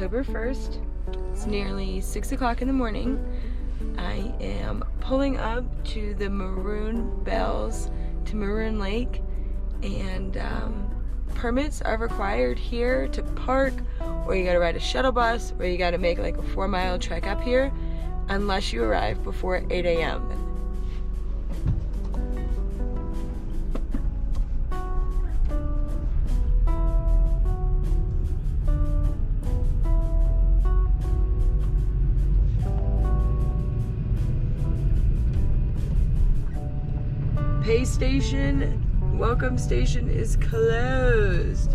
October 1st. It's nearly 6 o'clock in the morning. I am pulling up to the Maroon Lake, and permits are required here to park, or you gotta ride a shuttle bus, or you gotta make like a 4-mile trek up here, unless you arrive before 8 a.m. Pay station, welcome station is closed.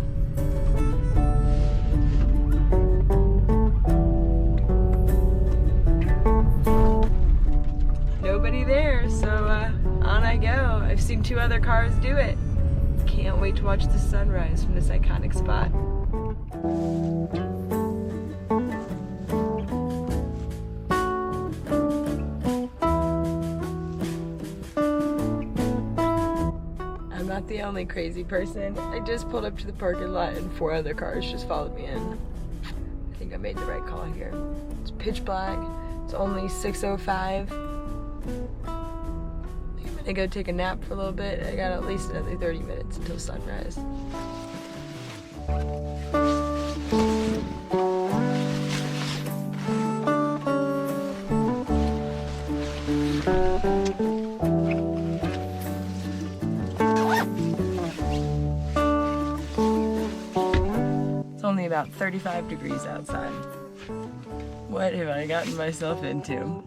Nobody there, so on I go. I've seen 2 other cars do it. Can't wait to watch the sunrise from this iconic spot. Not the only crazy person. I just pulled up to the parking lot and 4 other cars just followed me in. I think I made the right call here. It's pitch black. It's only 6:05. I'm gonna go take a nap for a little bit. I got at least another 30 minutes until sunrise. Only about 35 degrees outside. What have I gotten myself into?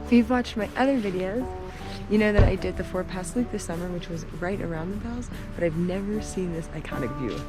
If you've watched my other videos, you know that I did the 4-pass loop this summer, which was right around the bells, but I've never seen this iconic view.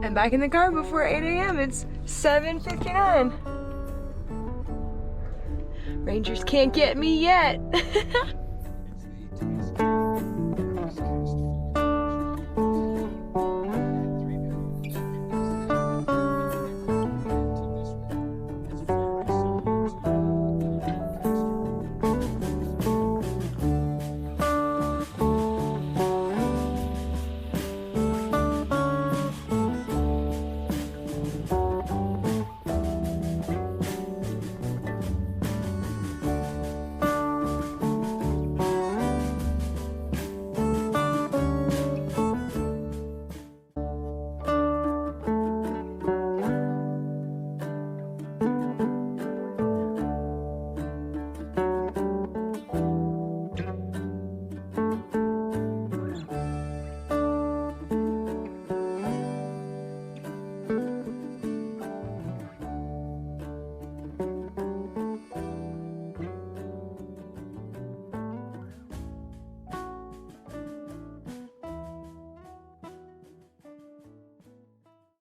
I'm back in the car before 8 a.m. It's 7:59. Rangers can't get me yet.